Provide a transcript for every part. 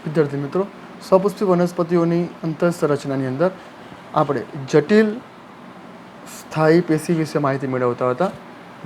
વિદ્યાર્થી મિત્રો, સપુષ્પી વનસ્પતિઓની અંતઃસંરચનાની અંદર આપણે જટિલ સ્થાયી પેશી વિશે માહિતી મેળવતા હતા,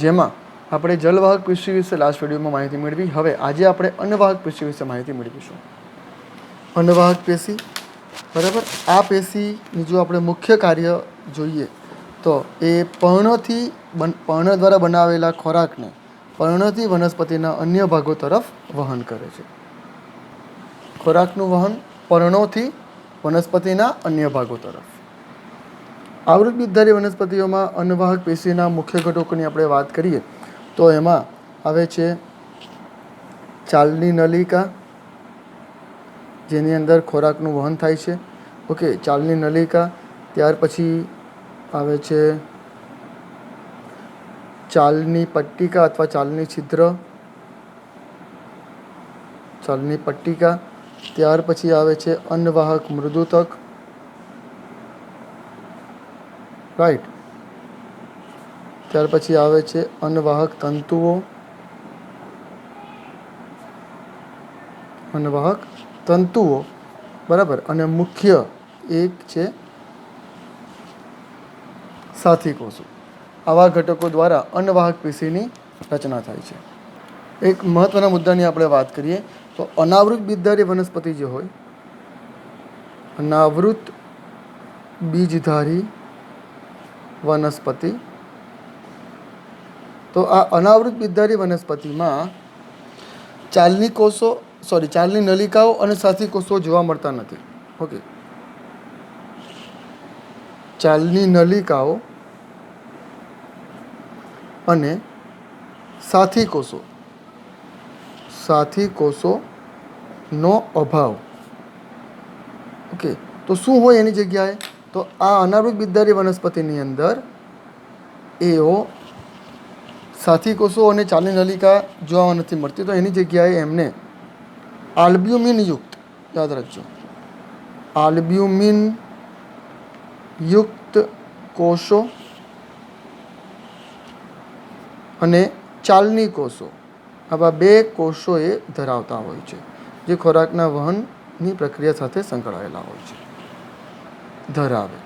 જેમાં આપણે જલવાહક પેશી વિશે લાસ્ટ વિડીયોમાં માહિતી મેળવી. હવે આજે આપણે અન્નવાહક પેશી વિશે માહિતી મેળવીશું. અન્નવાહક પેશી, બરાબર. આ પેશીની જો આપણે મુખ્ય કાર્ય જોઈએ તો એ પર્ણ દ્વારા બનાવેલા ખોરાકને પર્ણથી વનસ્પતિના અન્ય ભાગો તરફ વહન કરે છે. ખોરાકનું વહન પર્ણોથી વનસ્પતિના અન્ય ભાગો તરફ. આવૃતબીજધારી વનસ્પતિઓમાં અન્નવાહક પેશીના મુખ્ય ઘટકોની આપણે વાત કરીએ તો એમાં આવે છે ચાલની નલિકા, જેની અંદર ખોરાકનું વહન થાય છે. ઓકે, ચાલની નલિકા. ત્યાર પછી આવે છે ચાલની પટ્ટિકા અથવા ચાલની છિદ્ર, ચાલની પટ્ટિકા. ત્યાર પછી આવે છે અન્નવાહક મૃદુતક, રાઈટ. ત્યાર પછી આવે છે અન્નવાહક તંતુઓ, અન્નવાહક તંતુઓ, બરાબર. અને મુખ્ય એક છે સાથી કોષો. આવા ઘટકો દ્વારા અન્નવાહક પેશીની રચના થાય છે. એક મહત્વના મુદ્દાની આપણે વાત કરીએ તો અનાવૃત બીજધારી વનસ્પતિ જે હોય, અનાવૃત બીજધારી વનસ્પતિ, તો આ અનાવૃત બીજધારી વનસ્પતિમાં ચાલની નલિકાઓ અને સાથી કોષો જોવા મળતા નથી. ઓકે, ચાલની નલિકાઓ અને સાથી કોષોનો અભાવ. ઓકે, તો શું હોય એની જગ્યાએ? તો આ અનાવૃત બીજધારી વનસ્પતિની અંદર એઓ સાથી કોષો અને ચાલની નલિકા જોવા નથી મળતી, તો એની જગ્યાએ એમને આલ્બ્યુમિન યુક્ત, યાદ રાખજો, આલ્બ્યુમિન યુક્ત કોષો અને ચાલની કોષો, આવા બે કોષો એ ધરાવતા હોય છે, જે ખોરાકના વહનની પ્રક્રિયા સાથે સંકળાયેલા હોય છે, ધરાવે.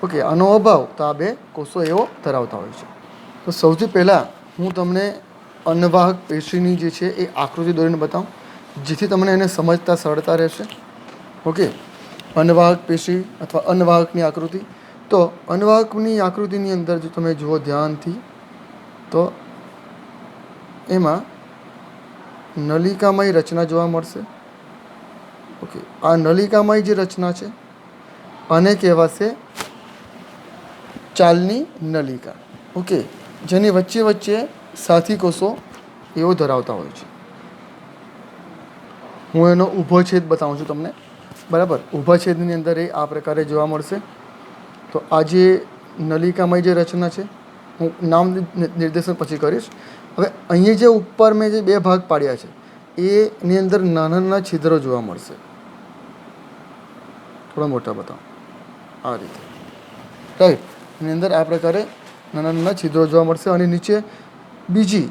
ઓકે, આનો અભાવ તો આ બે કોષો એવો ધરાવતા હોય છે. તો સૌથી પહેલાં હું તમને અન્નવાહક પેશીની જે છે એ આકૃતિ દોરીને બતાવું, જેથી તમને એને સમજતા સરળતા રહેશે. ઓકે, અન્નવાહક પેશી અથવા અન્નવાહકની આકૃતિ. તો અન્નવાહકની આકૃતિની અંદર જો તમે જુઓ ધ્યાનથી, તો એમાં નલિકામય રચના જોવા મળશે. ઓકે, આ નલિકામય જે રચના છે આને કહેવાશે ચાલની નલિકા. ઓકે, જેની વચ્ચે વચ્ચે સાથી કોષો એવો ધરાવતા હોય છે. હું એનો ઊભો છેદ બતાવું છું તમને, બરાબર. ઊભા છેદની અંદર એ આ પ્રકારે જોવા મળશે. તો આ જે નલિકામય જે રચના છે, હું નામ નિર્દેશન પછી કરીશ. હવે અહીંયા જે ઉપર મેં જે બે ભાગ પાડ્યા છે એની અંદર નાના નાના છિદ્રો જોવા મળશે. થોડા મોટા બતાવો, આ રીતે, રાઈટ. એની અંદર આ પ્રકારે નાના નાના છિદ્રો જોવા મળશે અને નીચે બીજી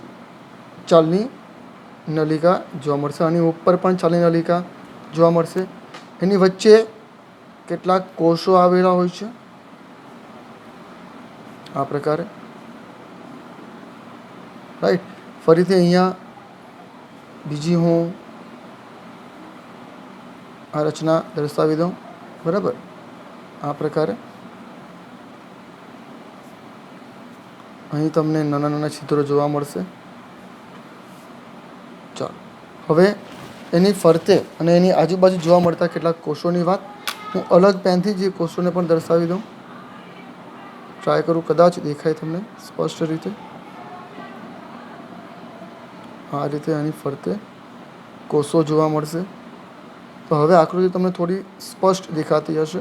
ચાલની નલિકા જોવા મળશે. આની ઉપર પણ ચાલની નલિકા જોવા મળશે. એની વચ્ચે કેટલાક કોષો આવેલા હોય છે આ પ્રકારે, રાઈટ. ફરીથી અહીંયા બીજી હું આ રચના દર્શાવી દઉં, બરાબર. આ પ્રકારે અહીં તમને નાના નાના છિદ્રો જોવા મળશે. ચાલો, હવે એની ફરતે અને એની આજુબાજુ જોવા મળતા કેટલાક કોષોની વાત હું અલગ પેનથી જે કોષોને પણ દર્શાવી દઉં. ટ્રાય કરું, કદાચ દેખાય તમને સ્પષ્ટ રીતે. આ રીતે આની ફરતે કોષો જોવા મળશે. તો હવે આકૃતિ તમને થોડી સ્પષ્ટ દેખાતી હશે,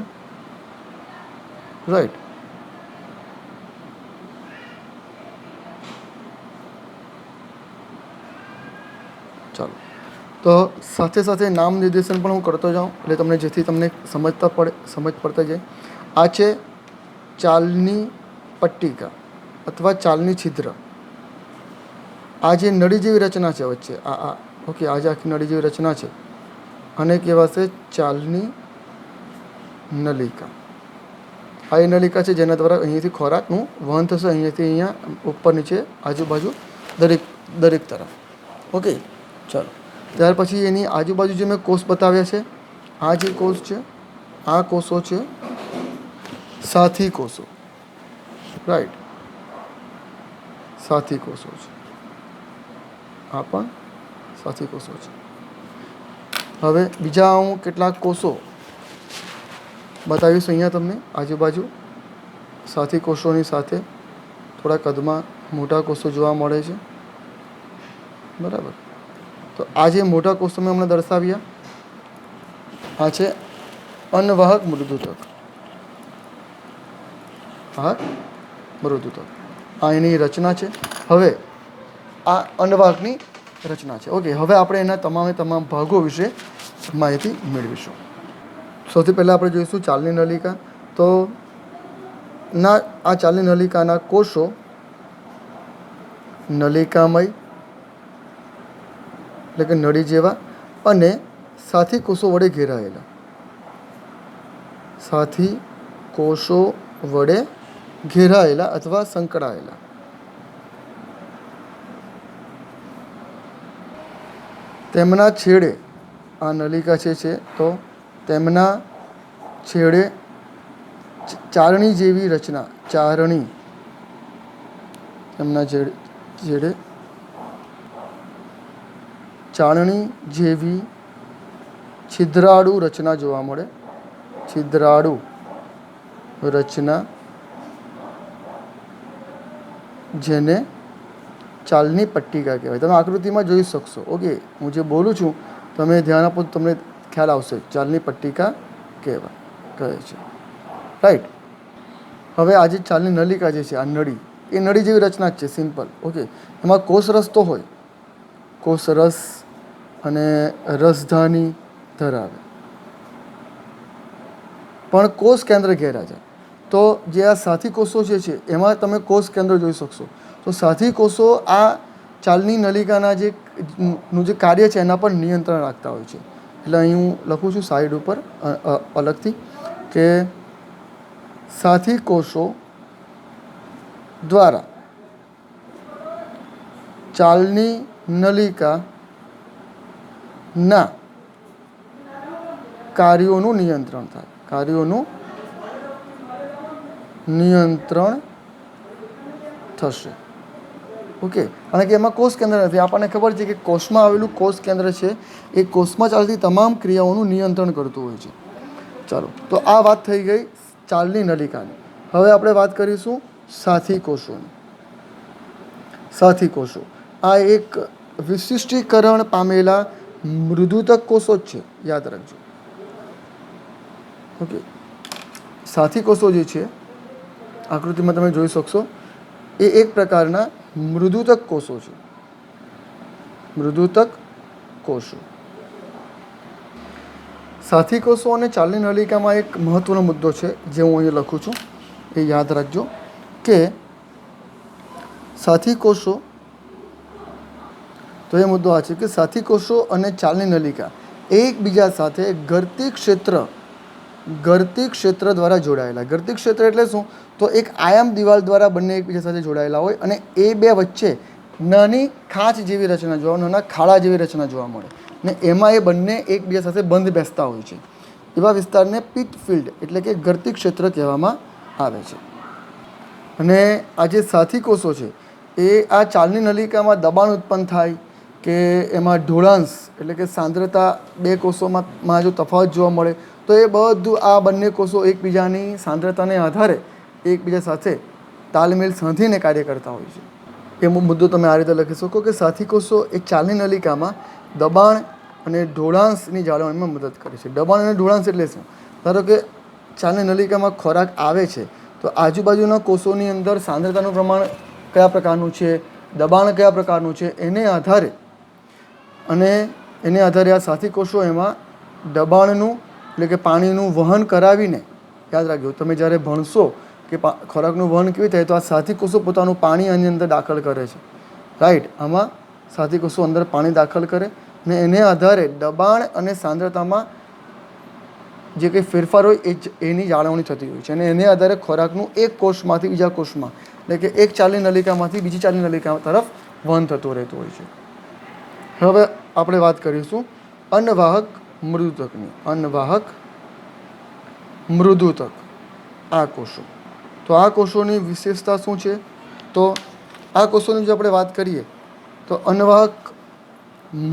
રાઈટ. ચાલો, તો સાથે સાથે નામ નિર્દેશન પણ હું કરતો જાઉં, એટલે તમને જેથી તમને સમજ પડતા જાય. આ છે ચાલની પટ્ટિકા અથવા ચાલની છિદ્ર. આ જે નળી જેવી રચના છે વચ્ચે, ઓકે, આ જે આખી નળી જેવી રચના છે આને કહેવાશે ચાલની નલિકા. આ એ નલિકા છે જેના દ્વારા અહીંયાથી ખોરાકનું વહન થશે, અહીંયાથી અહીંયા ઉપર નીચે આજુબાજુ દરેક તરફ. ઓકે, ચાલો. ત્યાર પછી એની આજુબાજુ જે મેં કોષ બતાવ્યા છે, આ જે કોષ છે, આ કોષો છે સાથી કોષો. રાઈટ, સાથી કોષો છે. આ પણ સાથી કોષો છે. હવે બીજા હું કેટલાક કોષો બતાવીશ અહીંયા તમને. આજુબાજુ સાથી કોષોની સાથે થોડા કદમાં મોટા કોષો જોવા મળે છે. બરાબર. તો આ જે મોટા કોષો મેં હમણાં દર્શાવ્યા, આ છે અન્નવાહક મૃદુતક. વાહક મૃદુતક, આ એની રચના છે. હવે આ અન્નવાહકની રચના છે. ઓકે, હવે આપણે એના તમામ ભાગો વિશે માહિતી મેળવીશું. સૌથી પહેલાં આપણે જોઈશું ચાલની નલિકા. તો આ ચાલની નલિકાના કોષો નલિકામય એટલે કે નળી જેવા અને સાથી કોષો વડે ઘેરાયેલા. સાથી કોષો વડે ઘેરાયેલા અથવા સંકળાયેલા. તેમના છેડે આ નલિકા છે તો તેમના છેડે ચારણી જેવી રચના. તેમના છેડે ચાળણી જેવી છિદ્રાળુ રચના જોવા મળે. છિદ્રાળુ રચના, જેને ચાલની પટ્ટિકા કહેવાય. તમે આકૃતિમાં જોઈ શકશો. ઓકે, હું જે બોલું છું તમે ધ્યાન આપો તો તમને ખ્યાલ આવશે. ચાલની પટ્ટિકા કહે છે. રાઈટ. હવે આ જે ચાલની નલિકા જે છે, આ નળી, એ નળી જેવી રચના જ છે, સિમ્પલ. ઓકે, એમાં કોષરસ તો હોય, કોષરસ અને રસધાની ધરાવે, પણ કોષ કેન્દ્ર ઘેરા છે. તો જે આ સાથી કોષો જે છે એમાં તમે કોષ કેન્દ્ર જોઈ શકશો. તો સાથી કોષો આ ચાલની નલિકાના નું જે કાર્ય છે એના પર નિયંત્રણ રાખતા હોય છે. એટલે અહીં હું લખું છું સાઈડ ઉપર અલગથી કે સાથી કોષો દ્વારા ચાલની નલિકાના કાર્યોનું નિયંત્રણ થાય. કાર્યોનું નિયંત્રણ થશે. ઓકે, કારણ કે એમાં કોષ કેન્દ્ર નથી. આપણને ખબર છે કે કોષમાં આવેલું કોષ કેન્દ્ર છે એ કોષમાં ચાલતી તમામ ક્રિયાઓનું નિયંત્રણ કરતું હોય છે. ચાલો, તો આ વાત થઈ ગઈ ચાલની નલિકાની. હવે આપણે વાત કરીશું સાથી કોષોની. સાથી કોષો આ એક વિશિષ્ટીકરણ પામેલા મૃદુતક કોષો જ છે, યાદ રાખજો. ઓકે, સાથી કોષો જે છે આકૃતિમાં તમે જોઈ શકશો, એ એક પ્રકારના મૃદુતક કોષો છે. મૃદુતક કોષો. સાથી કોષો અને ચાલની નલિકામાં એક મહત્વનો મુદ્દો છે જે હું અહીં લખું છું, એ યાદ રાખજો કે સાથી કોષો, તો એ મુદ્દો આ છે કે સાથી કોષો અને ચાલની નલિકા એકબીજા સાથે ગરતી ક્ષેત્ર દ્વારા જોડાયેલા. ગરતી ક્ષેત્ર એટલે શું? તો એક આયામ દિવાલ દ્વારા બંને એકબીજા સાથે જોડાયેલા હોય અને એ બે વચ્ચે નાની ખાંચ જેવી રચના નાના ખાડા જેવી રચના જોવા મળે ને એમાં એ બંને એકબીજા સાથે બંધ બેસતા હોય છે. એવા વિસ્તારને પિટ ફિલ્ડ એટલે કે ગરતી ક્ષેત્ર કહેવામાં આવે છે. અને આ જે સાથી કોષો છે એ આ ચાલની નલિકામાં દબાણ ઉત્પન્ન થાય કે એમાં ઢોળાંશ એટલે કે સાંદ્રતા બે કોષોમાં જો તફાવત જોવા મળે તો એ બધું આ બંને કોષો એકબીજાની સાંદ્રતાને આધારે એકબીજા સાથે તાલમેલ સાધીને કાર્ય કરતા હોય છે. એ મુદ્દો તમે આ રીતે લખી શકો કે સાથી કોષો એક ચાલની નલિકામાં દબાણ અને ઢોળાંશની જાળવણીમાં મદદ કરે છે. દબાણ અને ઢોળાંશ એટલે શું? ધારો કે ચાલની નલિકામાં ખોરાક આવે છે તો આજુબાજુના કોષોની અંદર સાંદ્રતાનું પ્રમાણ કયા પ્રકારનું છે, દબાણ કયા પ્રકારનું છે, એને આધારે આ સાથી કોષો એમાં દબાણનું એટલે કે પાણીનું વહન કરાવીને, યાદ રાખજો તમે જ્યારે ભણશો કે ખોરાકનું વહન કેવી થાય તો આ સાથી કોષો પોતાનું પાણી આની અંદર દાખલ કરે છે. રાઈટ, આમાં સાથી કોષો અંદર પાણી દાખલ કરે ને એને આધારે દબાણ અને સાંદ્રતામાં જે કંઈ ફેરફાર હોય એની જાળવણી થતી હોય છે અને એને આધારે ખોરાકનું એક કોષમાંથી બીજા કોષમાં એટલે કે એક ચાલની નલિકામાંથી બીજી ચાલની નલિકા તરફ વહન થતું રહેતું હોય છે. હવે આપણે વાત કરીશું અન્નવાહક મૃદુતકની. અન્નવાહક મૃદુતક આ કોષો. તો આ કોષોની વિશેષતા શું છે? તો આ કોષોની જો આપણે વાત કરીએ તો અન્નવાહક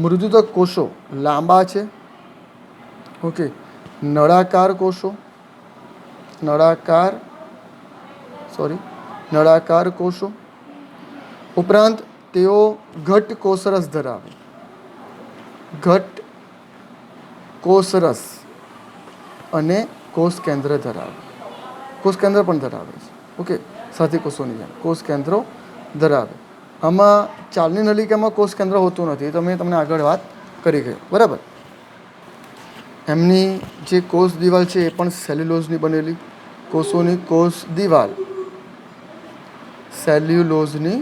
મૃદુતક કોષો લાંબા છે. ઓકે, નળાકાર કોષો, નળાકાર કોષો ઉપરાંત તેઓ ઘટ્ટ કોષરસ ધરાવે. ઘટ્ટ કોષરસ અને કોષ કેન્દ્ર ધરાવે. કોષ કેન્દ્ર પણ ધરાવે છે. ઓકે, સાથી કોષોની જેમ કોષ કેન્દ્રો ધરાવે. આમાં ચાલની નલિકામાં કોષ કેન્દ્ર હોતું નથી, એ તમે તમને આગળ વાત કરી ગઈ, બરાબર. એમની જે કોષ દિવાલ છે એ પણ સેલ્યુલોઝની બનેલી. કોષોની કોષ દિવાલ સેલ્યુલોઝની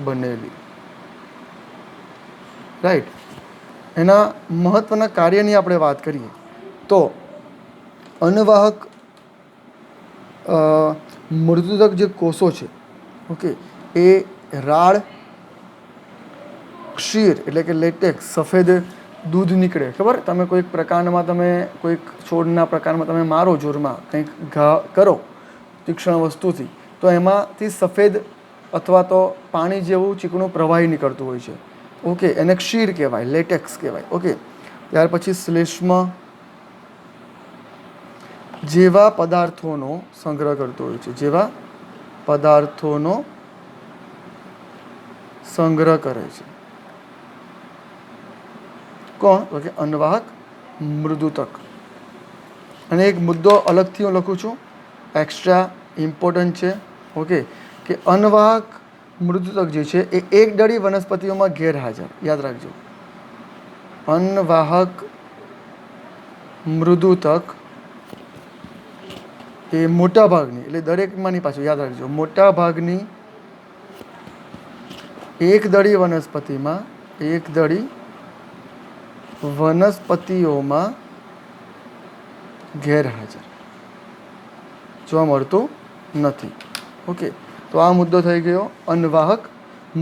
બનેલી, રાઈટ. એના મહત્ત્વના કાર્યની આપણે વાત કરીએ તો અન્નવાહક મૃદુતક જે કોષો છે, ઓકે, એ રાળ, ક્ષીર એટલે કે લેટેક્સ, સફેદ દૂધ નીકળે, ખબર? તમે કોઈક પ્રકારમાં તમે કોઈક છોડના પ્રકારમાં તમે મારો જોરમાં કંઈક ઘા કરો તીક્ષ્ણ વસ્તુથી, તો એમાંથી સફેદ અથવા તો પાણી જેવું ચીકણું પ્રવાહી નીકળતું હોય છે. ઓકે, એને ક્ષીર કહેવાય, લેટેક્સ કહેવાય. ઓકે, ત્યાર પછી શ્લેષ્મ જેવા પદાર્થોનો સંગ્રહ કરતો હોય છે. જેવા પદાર્થોનો સંગ્રહ કરે છે. કોણ? તો કે અન્નવાહક મૃદુતક. અને એક મુદ્દો અલગથી હું લખું છું, એક્સ્ટ્રા ઇમ્પોર્ટન્ટ છે. ઓકે, કે અન્નવાહક મૃદુતક જે છે એ એકદળી વનસ્પતિઓમાં ગેરહાજર. યાદ રાખજો, અન્નવાહક મૃદુતક એ મોટાભાગની, એટલે દરેકમાંની પાછું યાદ રાખજો, મોટાભાગની એકદળી વનસ્પતિઓમાં ગેરહાજર, જોવા મળતું નથી. ઓકે, તો આ મુદ્દો થઈ ગયો અન્નવાહક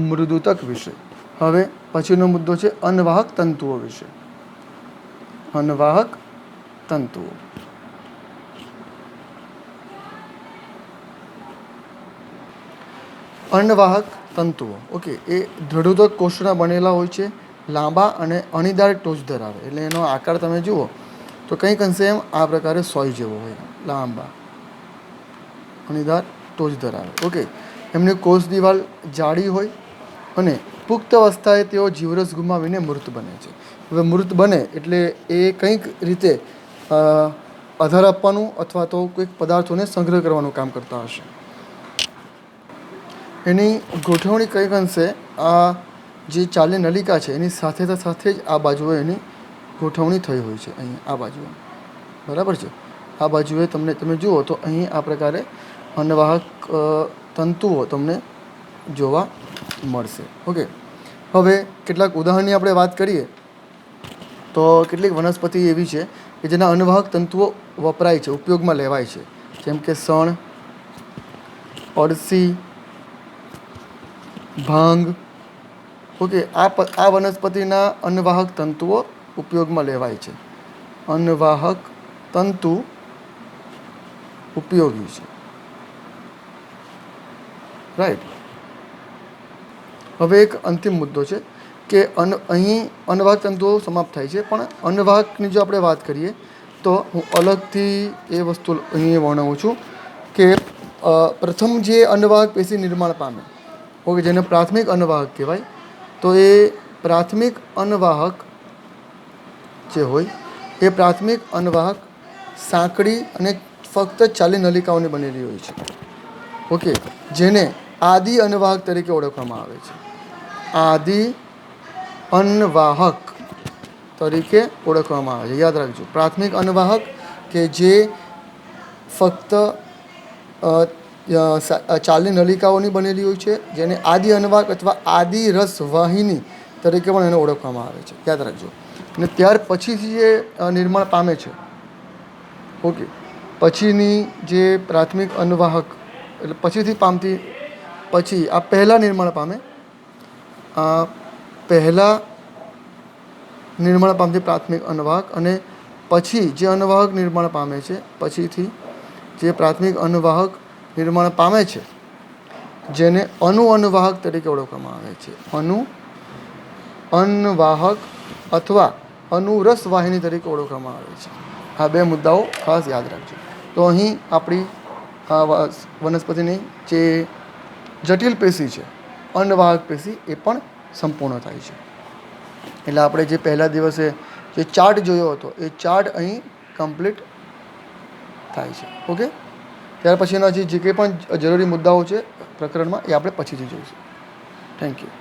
મૃદુતક વિશે. હવે પછીનો મુદ્દો છે અન્નવાહક તંતુઓ વિશે. અન્નવાહક તંતુઓ. અન્નવાહક તંતુઓ, ઓકે, એ દૃઢોદક કોષોના બનેલા હોય છે, લાંબા અને અણીદાર ટોચ ધરાવે. એટલે એનો આકાર તમે જુઓ તો કંઈક અંશે એમ આ પ્રકારે સોય જેવો હોય, લાંબા અણીદાર ટોચ ધરાવે. ઓકે, એમની કોષ દિવાલ જાડી હોય અને પુખ્ત અવસ્થાએ તેઓ જીવરસ ગુમાવીને મૃત બને છે. હવે મૃત બને એટલે એ કંઈક રીતે આધાર આપવાનું અથવા તો કોઈક પદાર્થોને સંગ્રહ કરવાનું કામ કરતા હશે. એની ગોઠવણી કંઈક અંશે આ જે ચાલની નલિકા છે એની સાથે જ આ બાજુએ એની ગોઠવણી થઈ હોય છે. અહીં આ બાજુએ, બરાબર છે. આ બાજુએ તમે જુઓ તો અહીં આ પ્રકારે અન્નવાહક તંતુઓ તમને જોવા મળશે. ઓકે, હવે કેટલાક ઉદાહરણની આપણે વાત કરીએ તો કેટલીક વનસ્પતિ એવી છે કે જેના અન્નવાહક તંતુઓ વપરાય છે, ઉપયોગમાં લેવાય છે, જેમ કે શણ, અળસી, ભાંગ. ઓકે, આ વનસ્પતિના અન્નવાહક તંતુઓ ઉપયોગમાં લેવાય છે. અન્નવાહક તંતુ ઉપયોગી છે, રાઈટ. હવે એક અંતિમ મુદ્દો છે કે અહીં અન્નવાહક તંતુઓ સમાપ્ત થાય છે, પણ અન્નવાહકની જો આપણે વાત કરીએ તો હું અલગથી એ વસ્તુ અહીં વર્ણવું છું કે પ્રથમ જે અન્નવાહક પેશી નિર્માણ પામે, ઓકે, જેને પ્રાથમિક અન્નવાહક કહેવાય, તો એ પ્રાથમિક અન્નવાહક જે હોય એ પ્રાથમિક અન્નવાહક સાંકડી અને ફક્ત ચાલી નલિકાઓની બનેલી હોય છે. ઓકે, જેને આદિ અન્નવાહક તરીકે ઓળખવામાં આવે છે. આદિ અન્નવાહક તરીકે ઓળખવામાં આવે છે. યાદ રાખજો, પ્રાથમિક અન્નવાહક કે જે ફક્ત ચાલની નલિકાઓની બનેલી હોય છે, જેને આદિ અન્નવાહક અથવા આદિ રસ વાહિની તરીકે પણ એને ઓળખવામાં આવે છે, યાદ રાખજો. અને ત્યાર પછીથી જે નિર્માણ પામે છે, ઓકે, પછીની જે પ્રાથમિક અન્નવાહક એટલે પછીથી પામતી, પછી આ પહેલાં નિર્માણ પામે, પહેલાં નિર્માણ પામતી પ્રાથમિક અન્નવાહક, અને પછી જે અન્નવાહક નિર્માણ પામે છે, પછીથી જે પ્રાથમિક અન્નવાહક નિર્માણ પામે છે, જેને અનુઅન્નવાહક તરીકે ઓળખવામાં આવે છે. અન્નવાહક અથવા અનુરસ વાહિની તરીકે ઓળખવામાં આવે છે. આ બે મુદ્દાઓ ખાસ યાદ રાખજો. તો અહીં આપણી વનસ્પતિની જે જટિલ પેશી છે, અન્નવાહક પેશી, એ પણ સંપૂર્ણ થાય છે. એટલે આપણે જે પહેલા દિવસે જે ચાર્ટ જોયો હતો, એ ચાર્ટ અહીં કમ્પ્લીટ થાય છે. ઓકે, ત્યાર પછીના જે કંઈ પણ જરૂરી મુદ્દાઓ છે પ્રકરણમાં, એ આપણે પછીથી જોઈશું. Thank you.